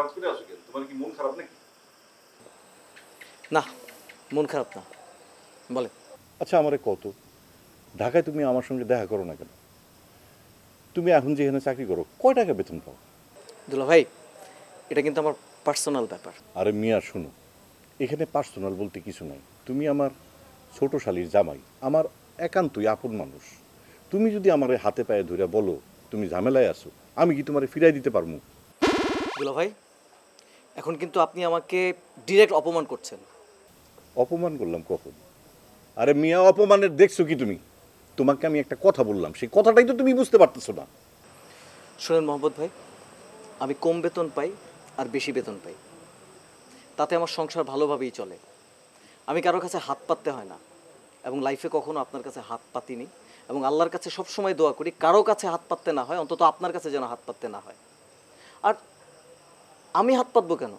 খারাপ করে আসো কেন? তোমার কি মন খারাপ নাকি? না, মন খারাপ না। বলে আচ্ছা আমারে কত ঢাকায় তুমি আমার সঙ্গে দেখা করো না কেন? তুমি এখন যেখানে চাকরি করো কয় টাকা বেতন পাও? দুলা ভাই, এটা কিন্তু আমার পার্সোনাল ব্যাপার। আরে মিয়া শুনো, এখানে পার্সোনাল বলতে কিছু নাই। তুমি আমার ছোট শালীর জামাই, আমার একান্তই আপন মানুষ। তুমি যদি আমার হাতে পায়ে ধরে বলো তুমি ঝামেলায় আছো, আমি কি তোমারে ফিরাই দিতে পারবো? দুলা ভাই, এখন কিন্তু আপনি আমাকে ডিরেক্ট অপমান করছেন। অপমান করলাম কখন? আরে মিয়া অপমানের দেখছো কি তুমি? তোমাকে আমি একটা কথা বললাম, সেই কথাটাই তো তুমি বুঝতে পারতেছো না। শোনেন মোহাম্মদ ভাই, আমি কম বেতন পাই আর বেশি বেতন পাই, তাতে আমার সংসার ভালোভাবেই চলে। আমি কারোর কাছে হাত পাততে হয় না, এবং লাইফে কখনো আপনার কাছে হাত পাতিনি, এবং আল্লাহর কাছে সবসময় দোয়া করি কারো কাছে হাত পাততে না হয়, অন্তত আপনার কাছে যেন হাত পাততে না হয়। আর আমি হাত পাতবো কেন?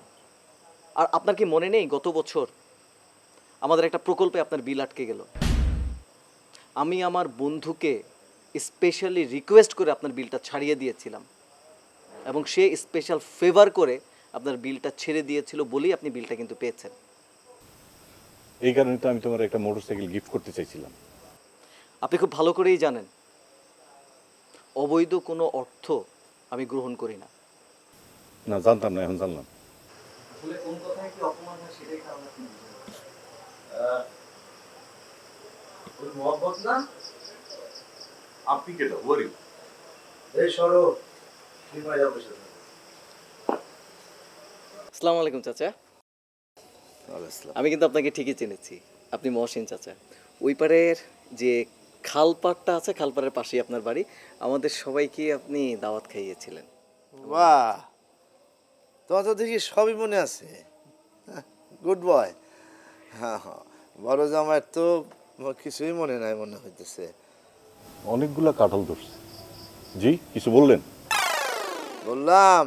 আর আপনার কি মনে নেই গত বছর আমাদের একটা প্রকল্পে আপনার বিল আটকে গেল? আমি আমার বন্ধুকে স্পেশালি রিকোয়েস্ট করে আপনার বিলটা ছাড়িয়ে দিয়েছিলাম, এবং সে স্পেশাল ফেভার করে আপনার বিলটা ছেড়ে দিয়েছিল বলেই আপনি বিলটা কিন্তু পেয়েছেন। এই কারণে তো আমি তোমার একটা মোটরসাইকেল গিফট করতে চাইছিলাম। আপনি খুব ভালো করেই জানেন অবৈধ কোনো অর্থ আমি গ্রহণ করি না। না জানতাম না, এখন জানলাম। আসলে কোন কথায় কি অপমান হয় সেটাই কারণ আপনি ওই মহব্বত না? আপনি কেটা ওয়ারি? এই সরো, কি মজা বসে থাকো। আসসালামু আলাইকুম চাচা। আমি কিন্তু আপনাকে ঠিকই চিনেছি, আপনি মহসিন চাচা। ওই পারের যে খালপাড়টা আছে, খালপাড়ের পাশেই আপনার বাড়ি। আমাদের সবাইকে আপনি দাওয়াত খাইয়েছিলেন। বাহ, তোমার তো দেখি সবই মনে আছে। Good boy. হ্যাঁ হ্যাঁ, বড় জামাইয়ের তো কিছুই মনে নাই মনে হইতেছে। অনেকগুলা কাঁঠাল ধরছে। জি কিছু বললেন? বললাম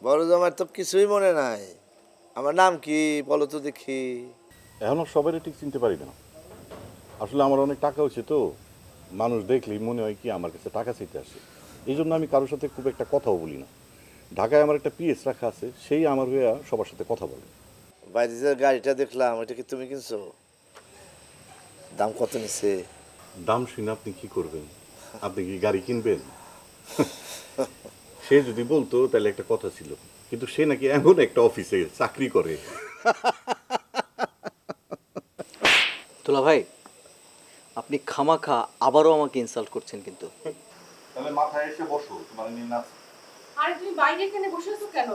বড় জামাইয়ের তো কিছুই মনে নাই। আমার নাম কি বলো তো দেখি? এখনো সবাই ঠিক চিনতে পারি না। আসলে আমার অনেক টাকা হয়েছে তো, মানুষ দেখলেই মনে হয় কি আমার কাছে টাকা চাইতে আসে। এই জন্য আমি কারোর সাথে খুব একটা কথাও বলি না। ঢাকায় আমার একটা পিএস রাখা আছে, সেই আমার হয়ে সবার সাথে কথা বলে। বাইরে যে গাড়িটা দেখলাম এটা কি তুমি কিনছো? দাম কত নিছে? দাম শুনে আপনি কি করবেন? আপনি কি গাড়ি কিনবেন? সে যদি বলতো তাহলে একটা কথা ছিল, কিন্তু সে নাকি এমন একটা অফিসে চাকরি করে। দুলা ভাই, আপনি খামাখা আবারও আমাকে ইনসাল্ট করছেন কিন্তু। তাহলে মাথায় এসে বসো, তোমার নিয়ে নাচ। আরে তুমি বাইরে এখানে বসে আছো কেন?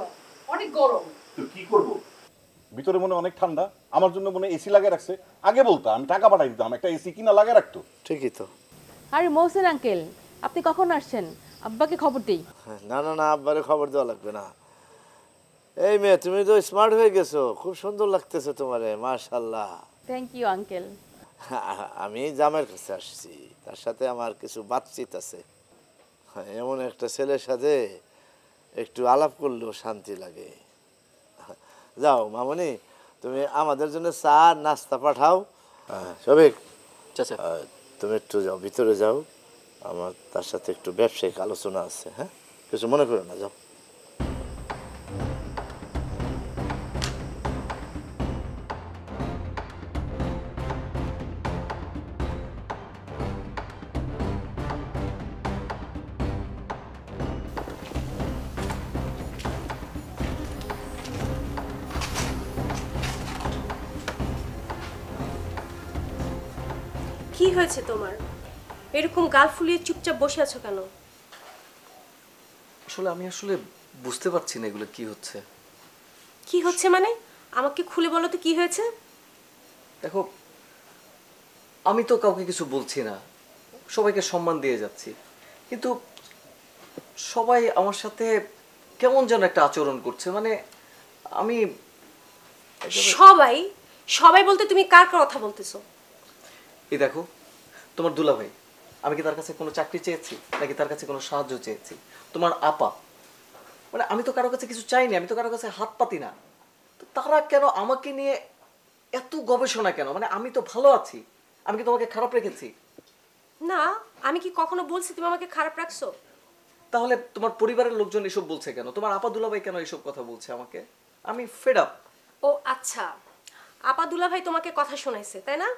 অনেক গরম। তো কি করবো? ভিতরে মনে অনেক ঠান্ডা, আমার জন্য মনে এসি লাগিয়ে রাখছে। আগে বলতো আমি টাকা পাঠাই দিতাম, একটা এসি কিনা লাগিয়ে রাখতো। ঠিকই তো। আরে মহসিন আঙ্কেল, আপনি কখন আসছেন? আব্বাকে খবর দেই। না না না, আব্বারে খবর দেওয়া লাগবে না। এই মেয়ে, তুমি তো স্মার্ট হয়ে গেছো, খুব সুন্দর লাগতেছে তোমারে, মাশাআল্লাহ। Thank you uncle. আমি জামাইয়ের কাছে আসছি, তার সাথে আমার কিছু বাতচিত আছে। এমন একটা ছেলের সাথে একটু আলাপ করলেও শান্তি লাগে। যাও মামনি, তুমি আমাদের জন্য চা নাস্তা পাঠাও। সবিক চাচা, তুমি একটু যাও, ভিতরে যাও, আমার তার সাথে একটু ব্যবসায়িক আলোচনা আছে। হ্যাঁ, কিছু মনে করো না, যাও। কি হয়েছে তোমার? এরকম গাল ফুলিয়ে চুপচাপ বসে আছো কেন? আসলে বুঝতে পারছি না এগুলো কি হচ্ছে। কি হচ্ছে মানে? আমাকে খুলে বলো তো কি হয়েছে? দেখো, আমি তো কাউকে কিছু বলছি না, সবাইকে সম্মান দিয়ে যাচ্ছি, কিন্তু সবাই আমার সাথে কেমন যেন একটা আচরণ করছে। মানে আমি সবাই সবাই বলতে তুমি কার কথা বলতেছো? এই দেখো, তোমার দুলাভাই, আমি কি তার কাছে কোনো চাকরি চেয়েছি নাকি তার কাছে কোনো সাহায্য চেয়েছি? তোমার আপা, মানে আমি তো কারো কাছে কিছু চাইনি, আমি তো কারো কাছে হাত পাতি না। তো তারা কেন আমাকে নিয়ে এত গবেষণা কেন? মানে আমি তো ভালো আছি, আমি কি তোমাকে খারাপ রেখেছি? না, আমি কি কখনো বলছি তুমি আমাকে খারাপ রাখছো? তাহলে তোমার পরিবারের লোকজন এসব বলছে কেন? তোমার আপা দুলাভাই কেন এসব কথা বলছে আমাকে? আমি ফেড আপ। ও আচ্ছা, আপা দুলাভাই তোমাকে কথা শোনাইছে তাই না?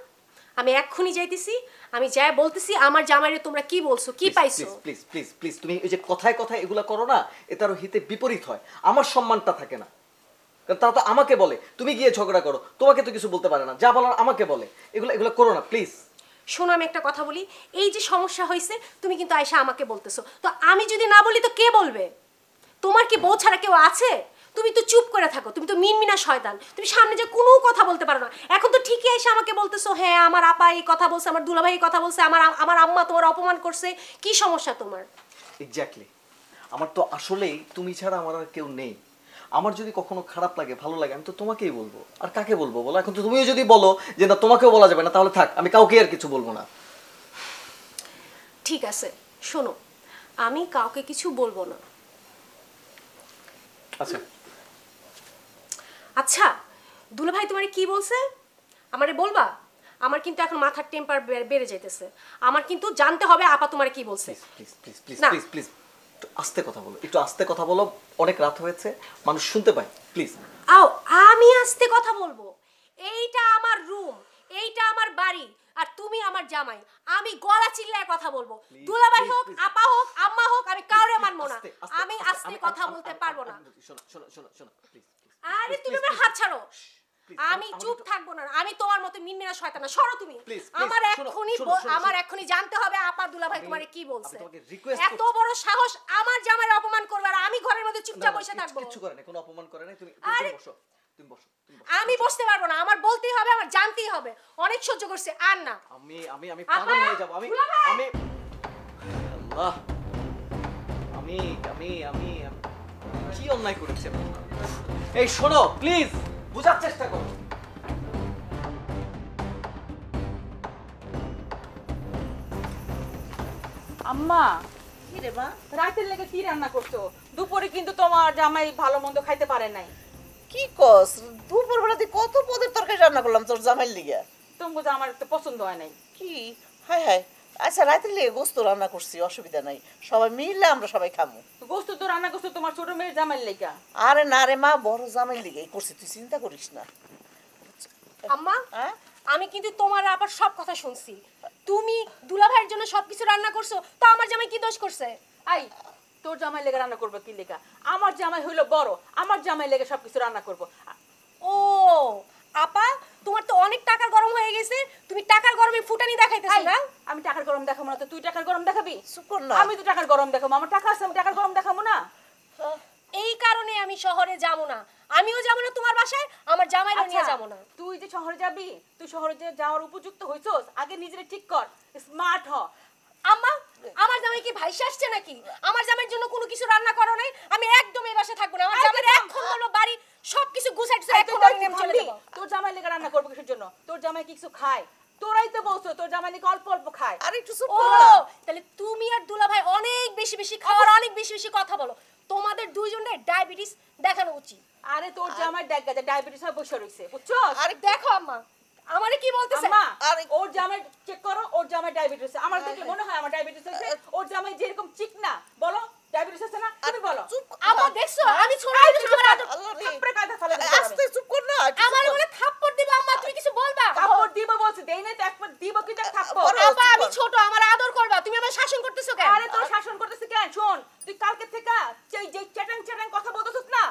আমি এক্ষুনি যাইতেছি, আমি যাই বলতেছি আমার জামাইরে তোমরা কি বলছো, কি পাইছো। প্লিজ প্লিজ প্লিজ, তুমি এই যে কথায় কথায় এগুলা করো না, এটা আরো হিতে বিপরীত হয়, আমার সম্মানটা থাকে না। কারণ তারা তো আমাকে বলে তুমি গিয়ে ঝগড়া করো, তোমাকে তো কিছু বলতে পারে না, যা বলার আমাকে বলে। এগুলো এগুলো করো না প্লিজ। শোনো আমি একটা কথা বলি, এই যে সমস্যা হয়েছে তুমি কিন্তু আয়শা আমাকে বলতেছো, তো আমি যদি না বলি তো কে বলবে? তোমার কি বউ ছাড়া কেউ আছে? তুমি তো চুপ করে থাকো, তুমি তো মিনমিনা শয়তান, তুমি সামনে যে কোনো কথা বলতে পারো না। এখন তো ঠিকই এসে আমাকে বলতেছো হ্যাঁ আমার আপা এই কথা বলছে, আমার দুলাভাই এই কথা বলছে, আমার আম্মা তোমার অপমান করছে। কি সমস্যা তোমার? এক্স্যাক্টলি, আমার তো আসলেই তুমি ছাড়া আমার আর কেউ নেই। আমার যদি কখনো খারাপ লাগে ভালো লাগে আমি তো তোমাকেই বলবো, আর কাকে বলবো বলো? এখন তো তুমিও যদি বলো যে না তোমাকেও বলা যাবে না, তাহলে থাক, আমি কাউকে আর কিছু বলবো না। ঠিক আছে শোনো, আমি কাউকে কিছু বলবো না। আচ্ছা আচ্ছা দুলাভাই তোমারে কি বলছে আমারে বলবা? আমার কিন্তু এখন মাথার টেম্পার বেড়ে যাইতেছে, আমার কিন্তু জানতে হবে আপা তোমারে কি বলছে। প্লিজ প্লিজ প্লিজ না। প্লিজ প্লিজ, একটু আস্তে কথা বলো, একটু আস্তে কথা বলো, অনেক রাত হয়েছে, মানুষ শুনতে পায়, প্লিজ। আও আমি আস্তে কথা বলবো? এইটা আমার রুম, এইটা আমার বাড়ি, আর তুমি আমার জামাই, আমি গলা চিল্লায় কথা বলবো। দুলাভাই হোক, আপা হোক, আম্মা হোক, আমি কাউরে মানবো না। আমি আস্তে কথা বলতে পারবো না। শোনো শোনো শোনো শোনো প্লিজ। আরে তুমি আমার হাত ছাড়ো, আমি চুপ থাকবো না। আমি তোমার মতো মিনমিনা শয়তান না, সরো তুমি। আমার এক্ষুনি জানতে হবে আপা দুলাভাই তোমারে কি বলছে। এত বড় সাহস আমার জামাইয়ের অপমান করবে, আর আমি ঘরের মধ্যে চুপচাপ বসে থাকবো? কিছু করে না, কোনো অপমান করে না, তুমি বসো, তুমি বসো। আমি বসতে পারবো না, আমার বলতেই হবে, আমার জানতেই হবে। অনেক সহ্য করছে, আর না। আমি আমি আমি পাগল হয়ে যাব। আমি আমি আল্লাহ, আমি আমি আমি কি অন্যায় করেছি? এই শোনো প্লিজ, বুঝার চেষ্টা করো। আম্মা, কি রে মা? রাতের লেগে কি রান্না করছো? দুপুরে কিন্তু তোমার জামাই ভালো মন্দ খাইতে পারে নাই। কি কস? দুপুর বেলাতে কত পদের তরকারি রান্না করলাম তোর জামাইয়ের লিগে। তোমার আমার একটু পছন্দ হয় নাই। কি? হায় হায়। আচ্ছা রাতের লিগে গোস্ত রান্না করছি, অসুবিধা নাই, সবাই মিললে আমরা সবাই খামু। গোস্ত তো রান্না করছো তোমার ছোট মেয়ের জামাইয়ের লেগা। আরে না রে মা, বড় জামাইয়ের লিগে করছি, তুই চিন্তা করিস না। আম্মা হ্যাঁ? আমি কিন্তু তোমার আবার সব কথা শুনছি। তুমি দুলাভাইয়ের জন্য সবকিছু রান্না করছো, তো আমার জামাই কি দোষ করছে? আই, তোর জামাই লেগে রান্না করবে কি লেগা? আমার জামাই হইলো বড়, আমার জামাই লেগে সবকিছু রান্না করবো। ও আপা, তোমার তো অনেক টাকার গরম হয়ে গেছে, তুমি টাকার গরমে ফুটানি দেখাইতেছো না? আমি টাকার গরম দেখাবো না তো তুই টাকার গরম দেখাবি? চুপ কর না। আমি তো টাকার গরম দেখাবো, আমার টাকা আছে, আমি টাকার গরম দেখাবো না। এই কারণে আমি শহরে যাবো না, আমিও যাবো না তোমার বাসায়, আমার জামাইও নিয়ে যাবো না। তুই যে শহরে যাবি, তুই শহরে যে যাওয়ার উপযুক্ত হইছস, আগে নিজেরে ঠিক কর, স্মার্ট হ। আম্মা, আমার জামাই কি ভাইসা আসছে নাকি? আমার জামাইয়ের জন্য কোনো কিছু রান্না করো নাই, আমি একদম এই বাসায় থাকবো না। আমার জামাইয়ের এখন বলবো বাড়ি সবকিছু গুছাইছো, এখন বাড়ি নিয়ে চলে যাবো। তোর জামাই লেগে রান্না করবো কিসের জন্য? তোর জামাই কিছু খায়? তোরাই তো বলছো তোর জামাই নাকি অল্প অল্প খায়। আরে একটু চুপ ও কর না। তাহলে তুমি আর দুলাভাই অনেক বেশি বেশি খাও আর অনেক বেশি বেশি কথা বলো। তোমাদের দুইজনের ডায়াবেটিস দেখানো উচিত। আরে তোর জামাই দেখ গেছে ডায়াবেটিস হয়ে বসে রইছে, বুঝছস? আরে দেখো আম্মা, আমারে কি বলতেছে? আম্মা, আরে ওর জামাই চেক করো, ওর জামাই ডায়াবেটিস আছে। আমার দেখলে মনে হয় আমার ডায়াবেটিস আছে। ওর জামাই যেরকম চিকনা, বলো ডায়াবেটিস আছে না? তুমি বলো। চুপ আম্মা দেখছো আমি ছোট আমার আল্লাহ রে। থাপ্পড়ে কাঁধে ফেলে দিতে হবে। আস্তে চুপ কর না। একটু চুপ আমার কর। বলে থাপ্পড় দিবা। আম্মা তুমি কিছু বলবা? থাপ্পড় দিব বলছি, দেই নাই তো একবার দিব কি দেখ থাপ্পড়। বলো। আপা আমি ছোট, আমার আদর করবা, তুমি আমার শাসন করতেছো কেন? আরে তোর শাসন করতেছিস কেন? শোন, তুই কালকে থেকে যে চ্যাটাং চ্যাটাং কথা বলতেছিস না,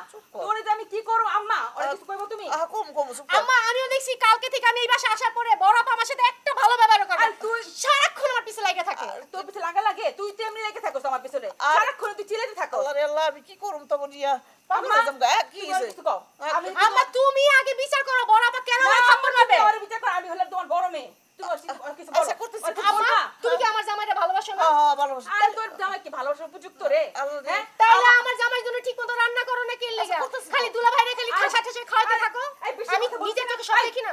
তোরে যে আমি কি করব আম্মা, ওরে কিছু কইবো তুমি? কম কম চুপ কর। আম্মা আমিও দেখছি কালকে থেকে আমি এই বাসায় আসার পরে বড় আপা আমার সাথে একটা ভালো ব্যবহার করে না। আর তুই সারাক্ষণ আমার পিছে লাগা থাকে। তোর পিছে লাগা লাগে, তুই তো এমনি লেগে থাকোস আমার পিছনে, আর- সারাক্ষণ তুই চিল্লাতে থাকো। আল্লাহ রে আল্লাহ, আমি কি করুম তখন ইয়া? পাগল আম্মা, হয়ে যাম গা। কি তুই আর হইছে? কিছু কও। আমি আম্মা তুমি আগে বিচার করো বড় আপা কেন আমায় থাপ্পড় মারবে? ওরে বিচার কর, আমি হলাম তোমার বড় মেয়ে। তুই আর কিছু বলো। আচ্ছা, করতেছি, আর কিছু আম্মা বলবা? তুমি কি আমার জামাইটা ভালোবাসো না? হ্যাঁ ভালোবাসি। আর তোর জামাই কি ভালোবাসার উপযুক্ত রে? আল্লাহ রে। হ্যাঁ? তাইলে আমার জামাইর জন্য ঠিকমতো রান্না করো না কি লাগা? করতেছি তো। খালি দুলা ভাইরে খালি ঠাসা ঠাসা খাওয়াতে থাকো। এই বেশি আমি কথা বলছিস নিজের না? চোখে সব এই, দেখি না।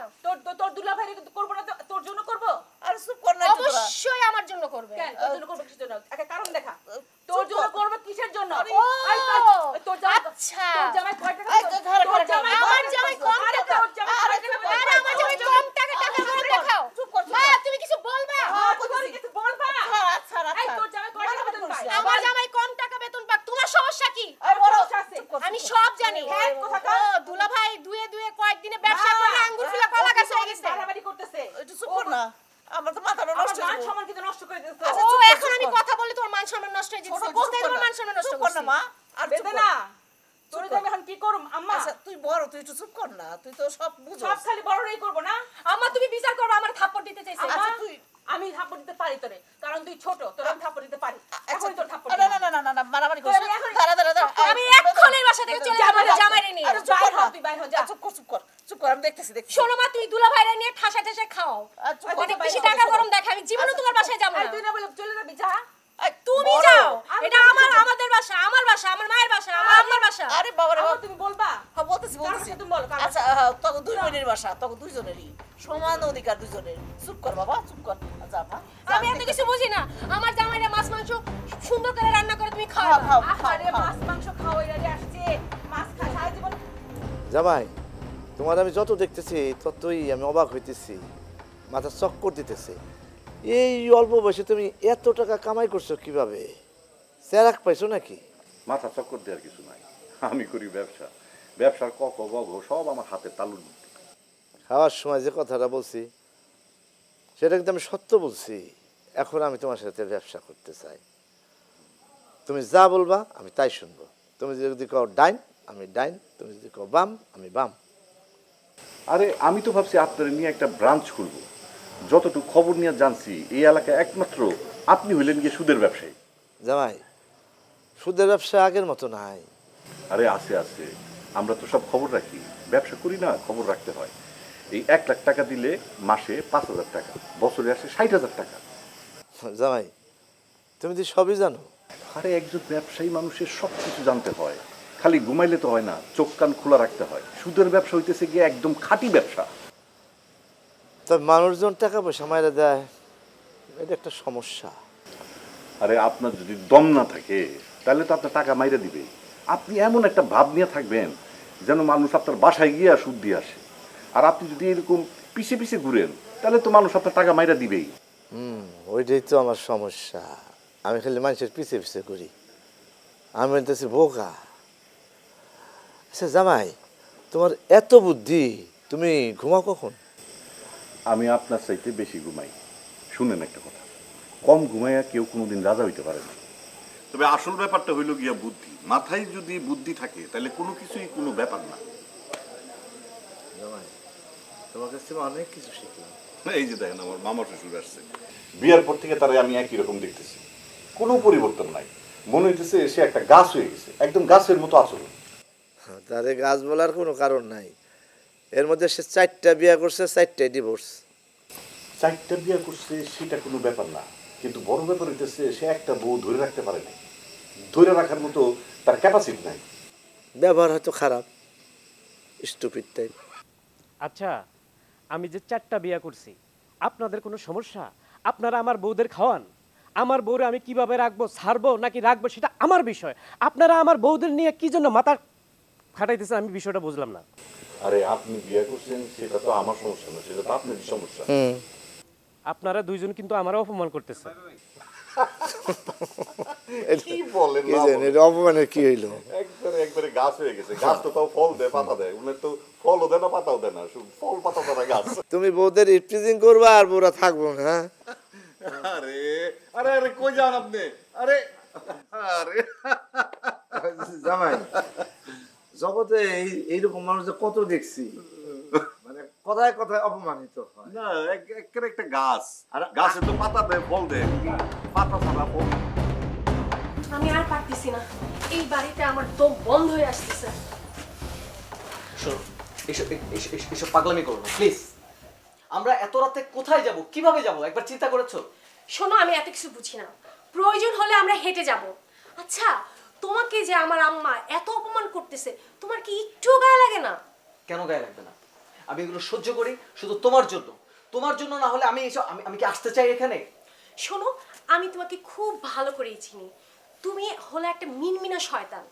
তোর দুলা ভাইরে করবো না তো তোর জন্য করবো? আরে চুপ কর না একটু তোরা। অবশ্যই আমার জন্য করবে। কেন তোর জন্য করবো কিসের জন্য? একটা কারণ দেখা। তোর চুপ জন্য কর। করবো কিসের জন্য? ও, তোর জামাই আচ্ছা। তোর জামাই কয় টাকা? এই তো ঘরে ঘরে যাও। আমার জামাই কম আরে টাকা। তোর জামাই আরে কয় টাকা? আরে আমার জামাই কম টাকা করে দেখাও। চুপ কর, চুপ মা কর। তুমি কিছু বলবা? তোর কিছু বলবা? আচ্ছা এই তোর জামাই কয় টাকা বেতন পায়? আমার জামাই কম টাকা না আমার তো মাথা আমার নষ্ট মান হয়ে সম্মান কিন্তু নষ্ট করে দিতেছো আচ্ছা, ও চুপ কর, এখন চুপ আমি কর। কথা বলে তোমার মান সম্মান নষ্ট হয়ে ছোট, যাচ্ছে চুপ কোথায় কর তোমার না। মান সম্মান নষ্ট চুপ কর না করছি মা আর চুপ বেদে কর। না তোরে চুপ তো কর। আমি এখন কি করব আম্মা আচ্ছা তুই বড় তুই একটু চুপ কর না তুই তো সব বুঝছ সব খালি বড়রাই করব না আম্মা তুমি বিচার করো আমার থাপ্পড় দিতে চাইছে আম্মা আচ্ছা, তুই- আমি থাপ্পড় দিতে পারি তোরে কারণ তুই ছোট তোরে আমি থাপ্পড় দিতে পারি এখন তোর থাপ্পড় না না না না না না মারামারি করিস আমি না। এখন- দাঁড়া দাঁড়া দাঁড়া আমি এক্ষুনি এই বাসা থেকে চলে যাবো জামাইরে নিয়ে আরে চুপ কর বাইর হ, না। তুই বাইর হ, যা। চুপ কর চুপ কর চুপ কর আমি দেখতেছি দেখতেছি শোনো মা তুই দুলা ভাইরা নিয়ে ঠাসা ঠাসা খাও চুপ কর। অনেক বেশি টাকা গরম দেখে আমি জীবনে তোমার বাসায় যাবো এই না তুই না বলে চলে যাবি যা এই, তুমি বড়। যাও আমি এটা যাবো, আমার যাবো। আমাদের বাসা আমার বাসা আমার মায়ের বাসা আমার আম্মার বাসা আরে বাবা রে আম্মা বাবা তুমি বলবা হ্যাঁ বলতেছি কার বলতেছি সাথে তুমি বলো, কার আচ্ছা তখন দুই বোনের বাসা তখন দুইজনেরই সমান অধিকার দুইজনের চুপ কর বাবা চুপ কর আচ্ছা মা আমি এত কিছু বুঝি না আমার জামাইরা মাছ মাংস সুন্দর করে রান্না করে তুমি খাও খাও, খাও। আরে মাছ মাংস খাওয়াই রে আসছে মাছ খা সারা জীবন জামাই তোমার আমি যত দেখতেছি ততই আমি অবাক হইতেছি, মাথা চক্কর দিতেছে। এই অল্প বয়সে তুমি এত টাকা কামাই করছো কিভাবে? চেরাক পাইছো নাকি? মাথা চক্কর দেওয়ার কিছু নাই, আমি করি ব্যবসা, ব্যবসার ক ক গ ঘ সব আমার হাতে তালুর মধ্যে। খাওয়ার সময় যে কথাটা বলছি সেটা কিন্তু আমি সত্য বলছি। এখন আমি তোমার সাথে ব্যবসা করতে চাই, তুমি যা বলবা আমি তাই শুনবো। তুমি যদি কও ডাইন আমি ডাইন, তুমি যদি কও বাম আমি বাম। আরে আমি তো ভাবছি আপনার নিয়ে একটা ব্রাঞ্চ খুলবো। যতটুকু খবর নিয়ে জানছি এই এলাকায় একমাত্র আপনি হইলেন গিয়ে সুদের ব্যবসায়ী। জামাই সুদের ব্যবসা আগের মতো নাই। আরে আছে আছে, আমরা তো সব খবর রাখি, ব্যবসা করি না, খবর রাখতে হয়। এই 1 লাখ টাকা দিলে মাসে 5,000 টাকা, বছরে আসে 60,000 টাকা। জামাই তুমি তো সবই জানো। আরে একজন ব্যবসায়ী মানুষের সব কিছু জানতে হয়, খালি ঘুমাইলে তো হয় না, চোখ কান খোলা রাখতে হয়। সুদের ব্যবসা হইতেছে গিয়ে একদম খাঁটি ব্যবসা। তবে মানুষজন টাকা পয়সা মাইরা দেয়, এটা একটা সমস্যা। আরে আপনার যদি দম না থাকে তাহলে তো আপনার টাকা মাইরা দিবে। আপনি এমন একটা ভাব নিয়ে থাকবেন যেন মানুষ আপনার বাসায় গিয়ে সুদ দিয়ে আসে। আর আপনি যদি এরকম পিছে পিছে ঘুরেন তাহলে তো মানুষ আপনার টাকা মাইরা দিবেই। ওইটাই তো আমার সমস্যা। আমি খালি মানুষের পিছে পিছে করি, আমি বলতেছি বোকা। আচ্ছা জামাই তোমার এত বুদ্ধি, তুমি ঘুমাও কখন? আমি আপনার চাইতে বেশি ঘুমাই। শুনেন একটা কথা, কম ঘুমাইয়া কেউ কোনোদিন রাজা হইতে পারে না। তবে আসল ব্যাপারটা হইল গিয়া বুদ্ধি। মাথায় যদি বুদ্ধি থাকে তাহলে কোনো কিছুই কোনো ব্যাপার না। জামাই তোমার কাছ থেকে অনেক কিছু শিখলাম। এই যে দেখেন আমার মামা শ্বশুর আসছে, বিয়ার পর থেকে তারা আমি একই রকম দেখতেছি, কোনো পরিবর্তন নাই। মনে হইতেছে সে একটা গাছ হয়ে গেছে, একদম গাছের মতো আচরণ। তারে গাছ বলার কোনো কারণ নাই। এর মধ্যে সে 4টা বিয়ে করছে, 4টাই ডিভোর্স। 4টা বিয়ে করছে সেটা কোনো ব্যাপার না, কিন্তু বড় ব্যাপার হইতেছে সে একটা বউ ধরে রাখতে পারে নাই, ধরে রাখার মতো তার ক্যাপাসিটি নাই। ব্যবহার হয়তো খারাপ, স্টুপিড টাইপ। আচ্ছা আমি যে 4টা বিয়ে করছি আপনাদের কোনো সমস্যা? আপনারা আমার বউদের খাওয়ান, আমার বউরে আমি কিভাবে রাখবো, ছাড়বো নাকি রাখবো সেটা আমার বিষয়। আপনারা আমার বউদের নিয়ে কি জন্য মাথা খাটাইতেছেন আমি বিষয়টা বুঝলাম না। আরে আপনি বিয়ে করছেন সেটা তো আমার সমস্যা না, সেটা তো আপনার সমস্যা। আপনারা দুইজন কিন্তু আমারও অপমান করতেছেন। কি বলেন কি জানি এটা অপমানের কি হইলো? একবারে গাছ হয়ে গেছে। গাছ তো তাও ফল দেয় পাতা দেয়, উনি তো ফলও দেয় না পাতাও দেয় না, শুধু ফল পাতা তারা গাছ। তুমি বউদের ইফটিজিং করবা আর বউরা থাকবো না। আরে আরে আরে কই যান আপনি? আরে আরে জামাই জগতে এইরকম মানুষ কত দেখছি, মানে কথায় কথায় অপমানিত হয়। না একটা গাছ, গাছে তো পাতা দেয় ফল দেয়, পাতা ছাড়া ফল। আমি আর পারতেছি না, এই বাড়িতে আমার দম বন্ধ হয়ে আসতেছে। শোনো, এসব পাগলামি করো না প্লিজ। আমরা এত রাতে কোথায় যাব, কিভাবে যাব, একবার চিন্তা করেছো? শোনো আমি এত কিছু বুঝি না, প্রয়োজন হলে আমরা হেঁটে যাব। আচ্ছা তোমাকে যে আমার আম্মা এত অপমান করতেছে তোমার কি একটু গায়ে লাগে না? কেন গায়ে লাগবে না? আমি এগুলো সহ্য করি শুধু তোমার জন্য। তোমার জন্য না হলে আমি আমি কি আসতে চাই এখানে? শোনো আমি তোমাকে খুব ভালো করেই চিনি, তুমি হলো একটা মিনমিনা শয়তান।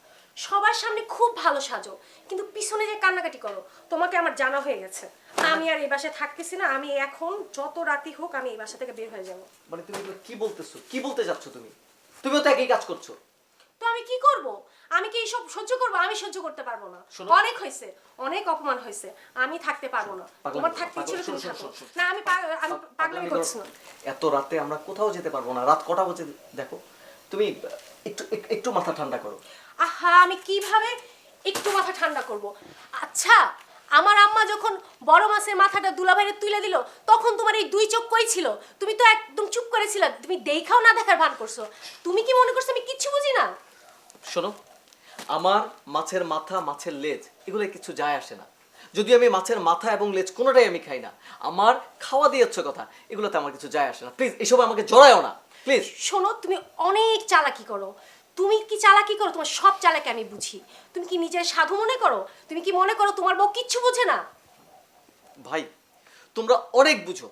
সবার সামনে খুব ভালো সাজো, কিন্তু পিছনে যে কান্নাকাটি করো তোমাকে আমার জানা হয়ে গেছে। আমি আর এই বাসায় থাকতেছি না, আমি এখন যত রাতি হোক আমি এই বাসা থেকে বের হয়ে যাব। মানে তুমি এগুলো কি বলতেছো, কি বলতে যাচ্ছ তুমি? তুমিও তো একই কাজ করছো। তো আমি কি করব? আমি কি এইসব সহ্য করব? আমি সহ্য করতে পারবো না। অনেক হয়েছে, অনেক অপমান হয়েছে, আমি থাকতে পারবো না। তোমার থাকতে ইচ্ছে হলে তুমি থাকো। না আমি পাগলামি করছি না। এত রাতে আমরা কোথাও যেতে পারবো না। রাত কটা বাজে দেখো। তুমি একটু একটু মাথা ঠান্ডা করো। আহা, আমি কিভাবে একটু মাথা ঠান্ডা করব? আচ্ছা, আমার আম্মা যখন বড় মাছের মাথাটা দুলাভাইরে তুলে দিল, তখন তোমার এই দুই চোখ কই ছিল? তুমি তো একদম চুপ করেছিলে, তুমি দেখাও না দেখার ভান করছো। তুমি কি মনে করছো আমি কিচ্ছু বুঝি না? শোনো, আমার মাছের মাথা, মাছের লেজ এগুলো কিছু যায় আসে না। যদি আমি মাছের মাথা এবং লেজ কোনোটাই আমি খাই না, আমার খাওয়া দিয়েছ কথা, এগুলোতে আমার কিছু যায় আসে না। প্লিজ এসব আমাকে জড়ায়ও না প্লিজ। শোনো, তুমি অনেক চালাকি করো। তুমি কি চালাকি করো? তোমার সব চালাকি আমি বুঝি। তুমি কি নিজের সাধু মনে করো? তুমি কি মনে করো তোমার বউ কিচ্ছু বোঝে না? ভাই, তোমরা অনেক বুঝো,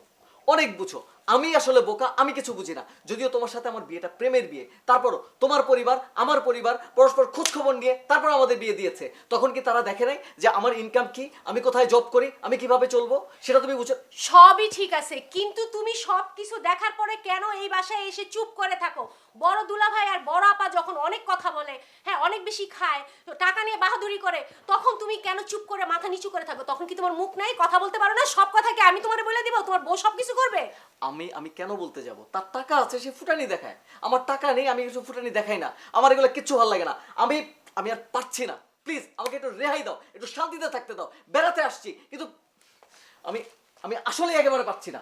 অনেক বুঝো। আমি আসলে বোকা, আমি কিছু বুঝি না। যদিও তোমার সাথে আমার বিয়েটা প্রেমের বিয়ে, তারপরও তোমার পরিবার আমার পরিবার পরস্পর খোঁজ খবর নিয়ে তারপর আমাদের বিয়ে দিয়েছে। তখন কি তারা দেখে নাই যে আমার ইনকাম কি, আমি কোথায় জব করি, আমি কিভাবে চলবো? সেটা তুমি বুঝো। সবই ঠিক আছে, কিন্তু তুমি সব কিছু দেখার পরে কেন এই বাসায় এসে চুপ করে থাকো? বড় দুলাভাই আর বড় আপা যখন অনেক কথা বলে, হ্যাঁ অনেক বেশি খায়, টাকা নিয়ে বাহাদুরি করে, তখন তুমি কেন চুপ করে মাথা নিচু করে থাকো? তখন কি তোমার মুখ নাই, কথা বলতে পারো না? সব কথা কি আমি তোমারে বলে দিব? তোমার বউ সব কিছু করবে? আমি কেন বলতে যাব? তার টাকা আছে, সে ফুটানি দেখায়। আমার টাকা নেই, আমি কিছু ফুটানি দেখাই না। আমার এগুলো কিচ্ছু ভালো লাগে না। আমি আর পারছি না। প্লিজ আমাকে একটু রেহাই দাও, একটু শান্তিতে থাকতে দাও। বেড়াতে আসছি, কিন্তু আমি আসলে একেবারে পারছি না।